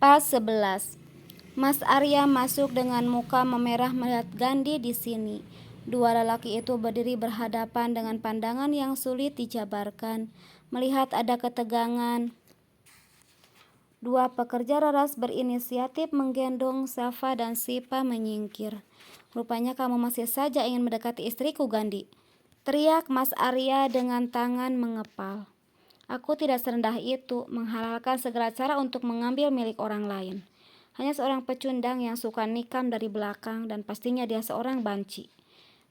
Pas 11. Mas Arya masuk dengan muka memerah melihat Gandhi di sini. Dua lelaki itu berdiri berhadapan dengan pandangan yang sulit dijabarkan. Melihat ada ketegangan, dua pekerja raras berinisiatif menggendong Safa dan Sipa menyingkir. "Rupanya kamu masih saja ingin mendekati istriku, Gandhi," teriak Mas Arya dengan tangan mengepal. "Aku tidak serendah itu menghalalkan segala cara untuk mengambil milik orang lain. Hanya seorang pecundang yang suka nikam dari belakang dan pastinya dia seorang banci."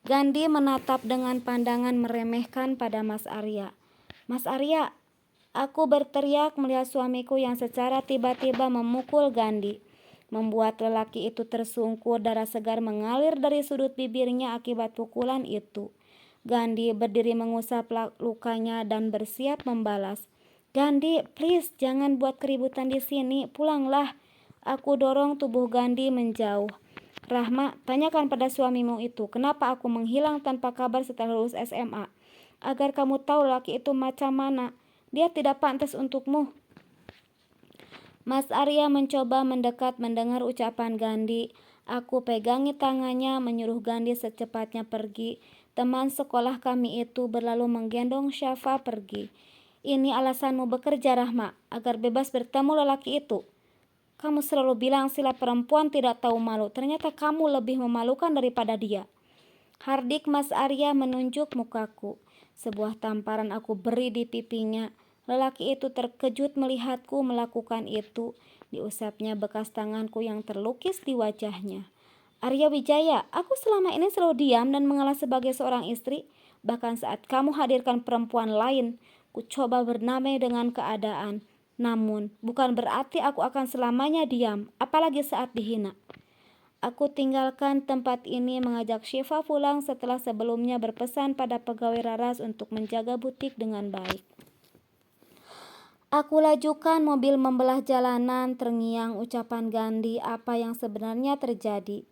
Gandhi menatap dengan pandangan meremehkan pada Mas Arya. "Mas Arya," aku berteriak melihat suamiku yang secara tiba-tiba memukul Gandhi. Membuat lelaki itu tersungkur, darah segar mengalir dari sudut bibirnya akibat pukulan itu. Gandhi berdiri mengusap lukanya dan bersiap membalas. "Gandhi, please jangan buat keributan di sini, pulanglah." Aku dorong tubuh Gandhi menjauh. "Rahma, tanyakan pada suamimu itu, kenapa aku menghilang tanpa kabar setelah lulus SMA. Agar kamu tahu laki itu macam mana. Dia tidak pantas untukmu." Mas Arya mencoba mendekat mendengar ucapan Gandhi. Aku pegangi tangannya menyuruh Gandhi secepatnya pergi. Teman sekolah kami itu berlalu menggendong Syafa pergi. "Ini alasanmu bekerja, Rahma, agar bebas bertemu lelaki itu. Kamu selalu bilang sila perempuan tidak tahu malu. Ternyata kamu lebih memalukan daripada dia." Hardik Mas Arya menunjuk mukaku. Sebuah tamparan aku beri di pipinya. Lelaki itu terkejut melihatku melakukan itu. Diusapnya bekas tanganku yang terlukis di wajahnya. "Arya Wijaya, aku selama ini selalu diam dan mengalah sebagai seorang istri. Bahkan saat kamu hadirkan perempuan lain, ku coba berdamai dengan keadaan. Namun, bukan berarti aku akan selamanya diam, apalagi saat dihina." Aku tinggalkan tempat ini mengajak Syifa pulang setelah sebelumnya berpesan pada pegawai raras untuk menjaga butik dengan baik. Aku lajukan mobil membelah jalanan, terngiang ucapan Gandhi apa yang sebenarnya terjadi.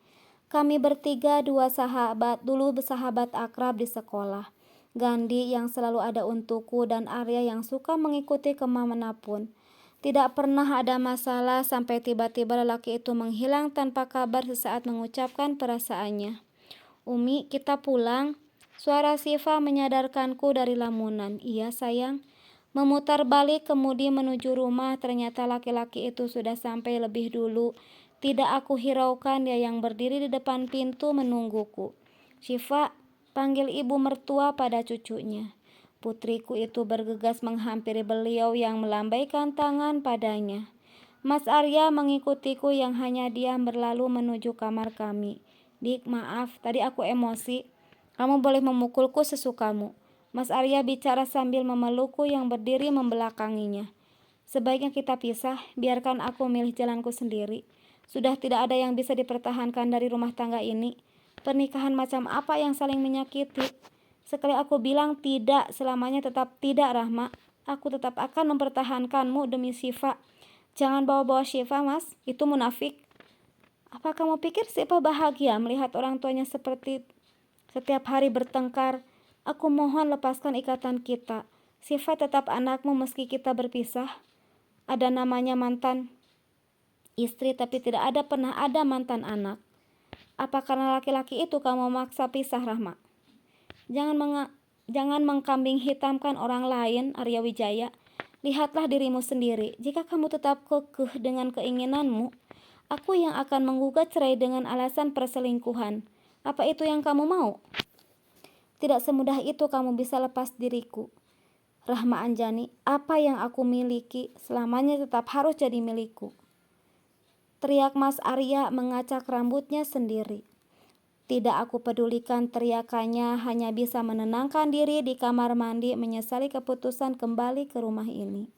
Kami bertiga dulu bersahabat akrab di sekolah. Gandhi yang selalu ada untukku dan Arya yang suka mengikuti kemanapun. Tidak pernah ada masalah sampai tiba-tiba lelaki itu menghilang tanpa kabar sesaat mengucapkan perasaannya. "Umi, kita pulang." Suara Siva menyadarkanku dari lamunan. "Iya sayang." Memutar balik kemudi menuju rumah, ternyata laki-laki itu sudah sampai lebih dulu. Tidak aku hiraukan dia yang berdiri di depan pintu menungguku. "Syifa," panggil ibu mertua pada cucunya. Putriku itu bergegas menghampiri beliau yang melambaikan tangan padanya. Mas Arya mengikutiku yang hanya diam berlalu menuju kamar kami. "Dik, maaf, tadi aku emosi. Kamu boleh memukulku sesukamu." Mas Arya bicara sambil memelukku yang berdiri membelakanginya. "Sebaiknya kita pisah, biarkan aku milih jalanku sendiri. Sudah tidak ada yang bisa dipertahankan dari rumah tangga ini. Pernikahan macam apa yang saling menyakiti? Sekali aku bilang tidak, selamanya tetap tidak, Rahma. Aku tetap akan mempertahankanmu demi Syifa." "Jangan bawa-bawa Syifa, Mas. Itu munafik." "Apa kamu pikir Syifa bahagia melihat orang tuanya seperti setiap hari bertengkar? Aku mohon lepaskan ikatan kita. Syifa tetap anakmu meski kita berpisah. Ada namanya mantan istri tapi tidak pernah ada mantan anak. Apa karena laki-laki itu kamu maksa pisah, Rahma? Jangan mengkambing hitamkan orang lain, Arya Wijaya. Lihatlah dirimu sendiri. Jika kamu tetap kekeh dengan keinginanmu, aku yang akan menggugat cerai dengan alasan perselingkuhan. Apa itu yang kamu mau? Tidak semudah itu kamu bisa lepas diriku. Rahma Anjani, apa yang aku miliki selamanya tetap harus jadi milikku." Teriak Mas Arya mengacak rambutnya sendiri. Tidak aku pedulikan teriakannya, hanya bisa menenangkan diri di kamar mandi menyesali keputusan kembali ke rumah ini.